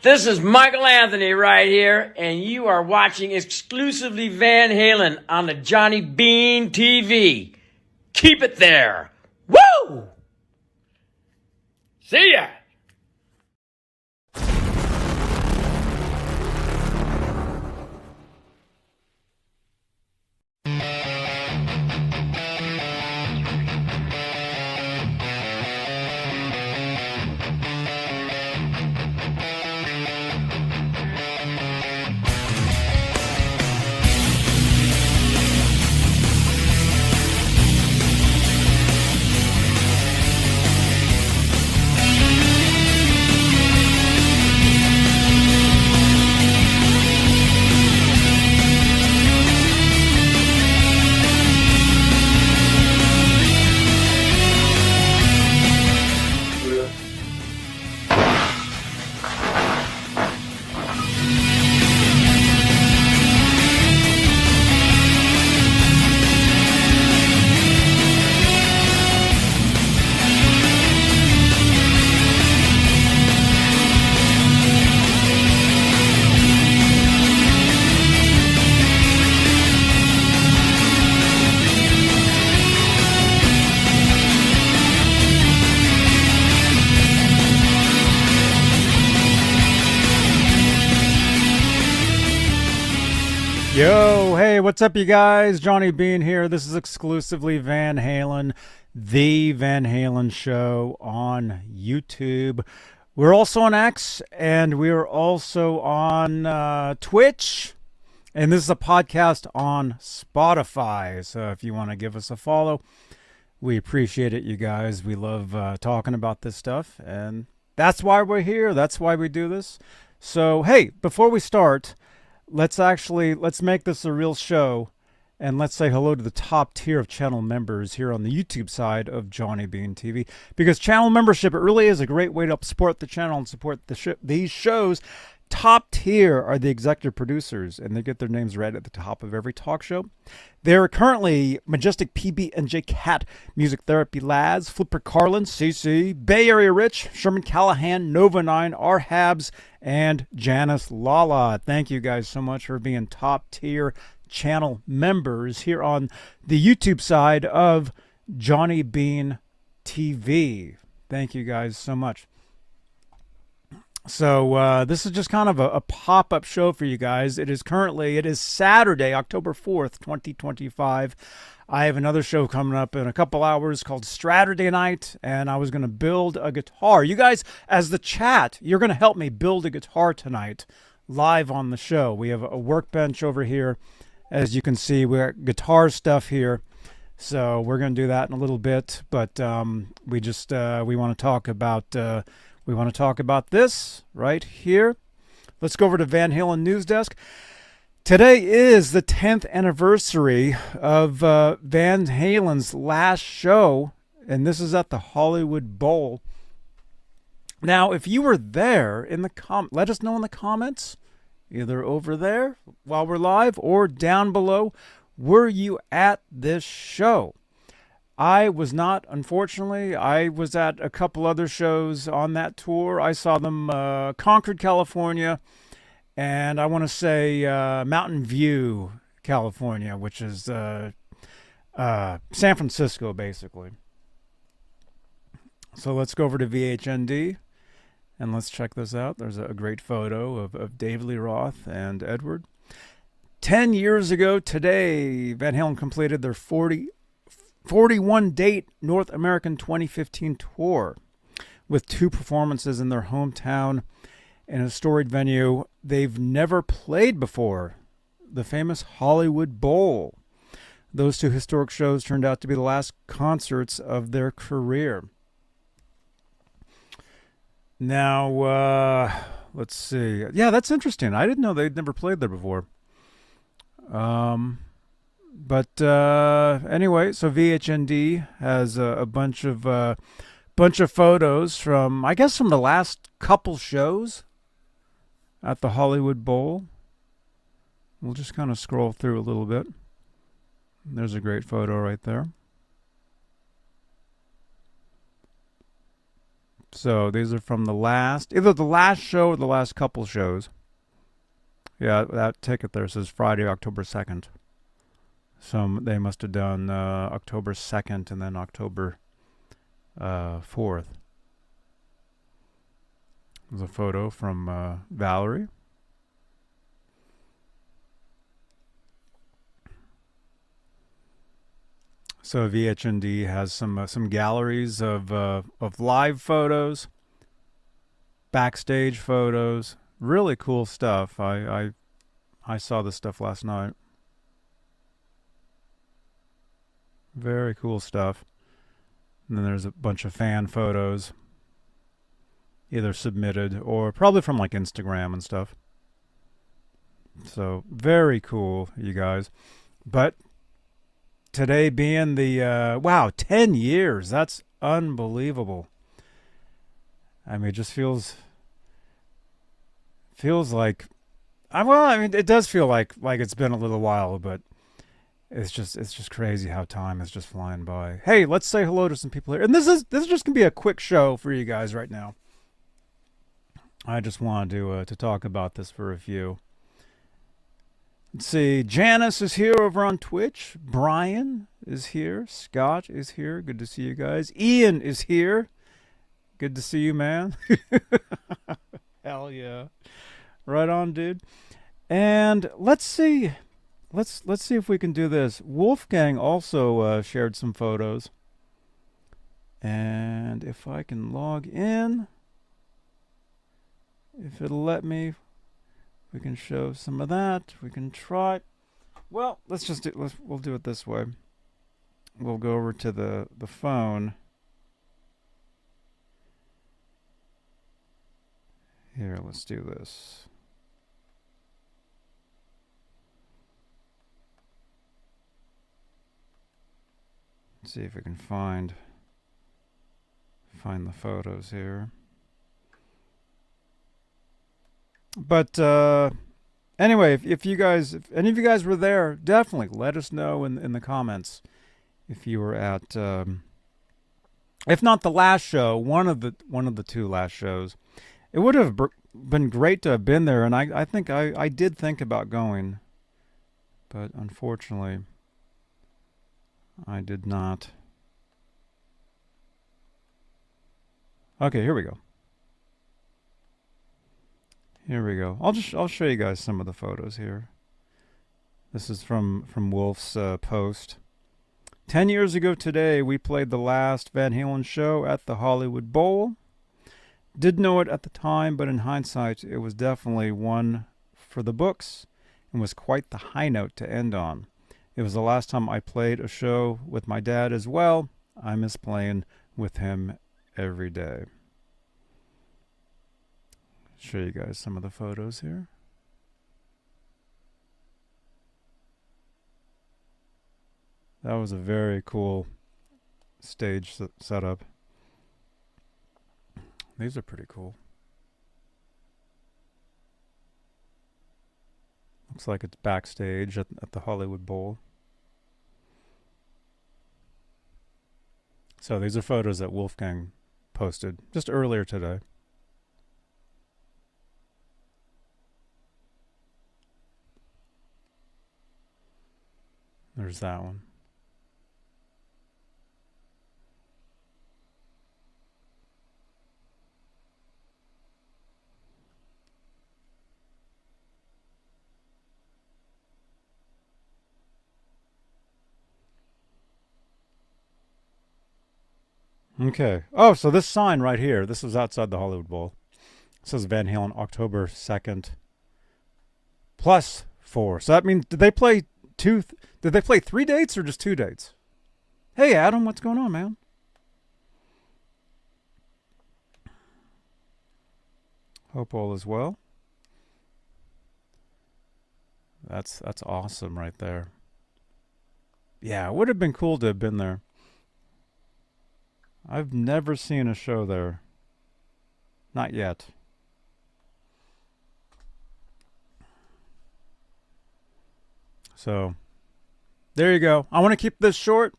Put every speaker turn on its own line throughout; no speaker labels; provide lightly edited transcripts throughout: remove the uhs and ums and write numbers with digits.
This is Michael Anthony right here, and you are watching exclusively Van Halen on the Johnny Bean TV. Keep it there. Woo! See ya!
Yo, hey, what's up, you guys? Johnny Bean here. This is exclusively Van Halen, the Van Halen Show on YouTube. We're also on X, and we're also on Twitch. And this is a podcast on Spotify. So if you want to give us a follow, we appreciate it, you guys. We love talking about this stuff, and that's why we're here. That's why we do this. So, hey, before we start, let's make this a real show, and let's say hello to the top tier of channel members here on the YouTube side of Johnny Bean TV, because channel membership, it really is a great way to help support the channel and support these shows. Top tier are the executive producers, and they get their names read at the top of every talk show. They're currently Majestic PB and J Cat, Music Therapy Lads, Flipper Carlin, CC, Bay Area Rich, Sherman Callahan, Nova 9, R Habs, and Janice Lala. Thank you guys so much for being top tier channel members here on the YouTube side of Johnny Bean TV. Thank you guys so much. So this is just kind of a pop-up show for you guys. It is Saturday, October 4th, 2025. I have another show coming up in a couple hours called Saturday Night, and I was going to build a guitar. You guys, as the chat, you're going to help me build a guitar tonight live on the show. We have a workbench over here. As you can see, we got guitar stuff here. So we're going to do that in a little bit, but we want to talk about this right here. Let's go over to Van Halen News Desk. Today is the 10th anniversary of Van Halen's last show, and this is at the Hollywood Bowl. Now, if you were there, let us know in the comments, either over there while we're live or down below. Were you at this show? I was not, unfortunately. I was at a couple other shows on that tour. I saw them Concord, California, and I want to say Mountain View, California, which is San Francisco, basically. So let's go over to VHND, and let's check this out. There's a great photo of David Lee Roth and Edward. 10 years ago today, Van Halen completed their 41-date North American 2015 tour with 2 performances in their hometown in a storied venue they've never played before, the famous Hollywood Bowl. Those 2 historic shows turned out to be the last concerts of their career. Now, let's see. Yeah, that's interesting. I didn't know they'd never played there before. But anyway, so VHND has a bunch of photos from the last couple shows at the Hollywood Bowl. We'll just kind of scroll through a little bit. There's a great photo right there. So these are from either the last show or the last couple shows. Yeah, that ticket there says Friday, October 2nd. So they must have done October 2nd and then October 4th. There's a photo from Valerie. So VHND has some galleries of live photos, backstage photos, really cool stuff. I saw this stuff last night. Very cool stuff. And then there's a bunch of fan photos, either submitted or probably from like Instagram and stuff. So very cool, you guys. But today being the 10 years, that's unbelievable. I mean, it just feels like it does feel like it's been a little while, but it's just crazy how time is just flying by. Hey, let's say hello to some people here. And this is just gonna be a quick show for you guys right now. I just wanted to talk about this for a few. Let's see. Janice is here over on Twitch. Brian is here. Scott is here. Good to see you guys. Ian is here. Good to see you, man. Hell yeah. Right on, dude. And let's see. Let's see if we can do this. Wolfgang also shared some photos. And if I can log in, if it'll let me, we can show some of that. We can try. Well, we'll do it this way. We'll go over to the phone. Here, let's do this. Let's see if we can find the photos here. But anyway, if any of you guys were there, definitely let us know in the comments if you were at, if not the last show, one of the two last shows. It would have been great to have been there, and I think I did think about going, but unfortunately, I did not. Okay, here we go. Here we go. I'll show you guys some of the photos here. This is from Wolf's post. 10 years ago today, we played the last Van Halen show at the Hollywood Bowl. Didn't know it at the time, but in hindsight, it was definitely one for the books and was quite the high note to end on. It was the last time I played a show with my dad as well. I miss playing with him every day. Show you guys some of the photos here. That was a very cool stage setup. These are pretty cool. Looks like it's backstage at the Hollywood Bowl. So these are photos that Wolfgang posted just earlier today. There's that one. Okay. Oh, so this sign right here, this was outside the Hollywood Bowl. It says Van Halen October 2nd +4. So that means, did they play 3 dates or just 2 dates? Hey, Adam, what's going on, man? Hope all is well. That's awesome right there. Yeah, it would have been cool to have been there. I've never seen a show there. Not yet. So, there you go. I want to keep this short.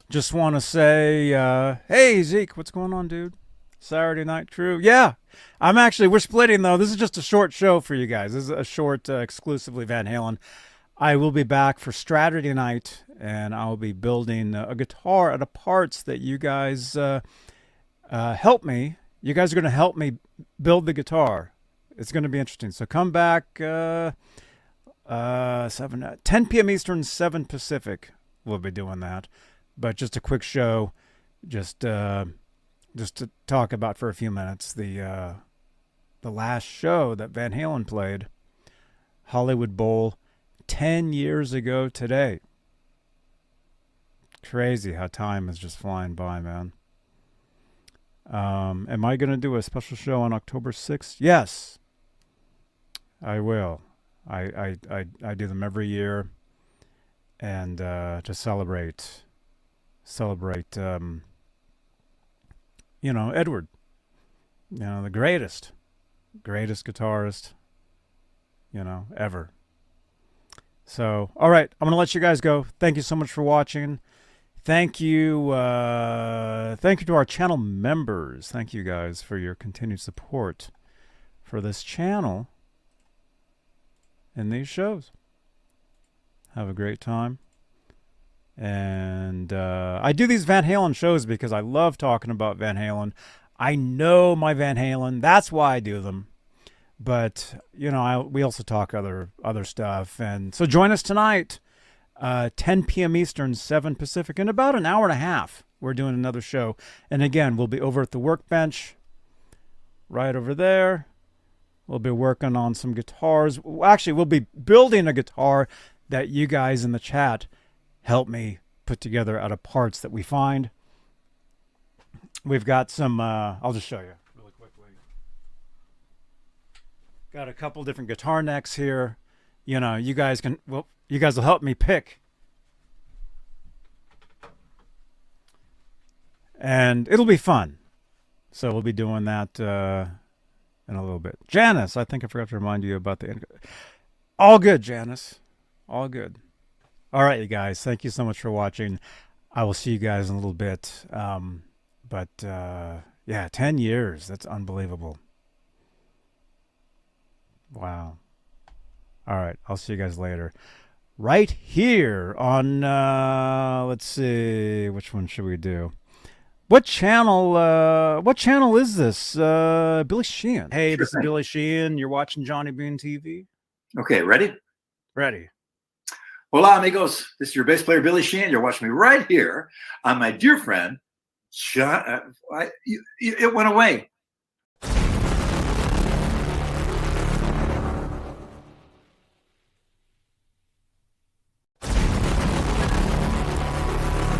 Just want to say, hey, Zeke, what's going on, dude? Saturday Night Crew. Yeah, we're splitting though. This is just a short show for you guys. This is a short, exclusively Van Halen. I will be back for Saturday night, and I'll be building a guitar out of parts that you guys help me. You guys are going to help me build the guitar. It's going to be interesting. So come back 10 p.m. Eastern, 7 Pacific. We'll be doing that. But just a quick show, just to talk about for a few minutes the last show that Van Halen played, Hollywood Bowl, 10 years ago today. Crazy how time is just flying by, man. Am I going to do a special show on October 6th? Yes, I will. I do them every year, and to celebrate Edward, the greatest guitarist, ever. So, all right, I'm going to let you guys go. Thank you so much for watching. Thank you to our channel members. Thank you guys for your continued support for this channel and these shows. Have a great time. And I do these Van Halen shows because I love talking about Van Halen. I know my Van Halen. That's why I do them. But, we also talk other stuff. And so join us tonight, 10 p.m. Eastern, 7 Pacific. In about an hour and a half, we're doing another show. And again, we'll be over at the workbench right over there. We'll be working on some guitars. Actually, we'll be building a guitar that you guys in the chat help me put together out of parts that we find. We've got some, I'll just show you really quickly. Got a couple different guitar necks here. You guys will help me pick. And it'll be fun. So we'll be doing that in a little bit. Janice, I think I forgot to remind you about the... All good, Janice. All good. All right, you guys. Thank you so much for watching. I will see you guys in a little bit. But 10 years. That's unbelievable. Wow. All right. I'll see you guys later. Right here on, let's see, which one should we do? What channel is this? Billy Sheehan. Hey, this is Billy Sheehan. You're watching Johnny Bean TV.
Okay, ready?
Ready.
Hola, amigos. This is your bass player, Billy Sheehan. You're watching me right here on my dear friend, John. It went away.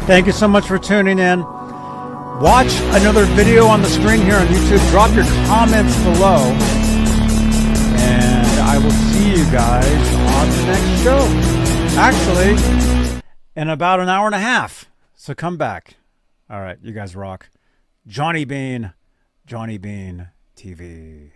Thank you so much for tuning in. Watch another video on the screen here on YouTube. Drop your comments below. And I will see you guys on the next show. Actually, in about an hour and a half. So come back. All right, you guys rock. Johnny Bean TV.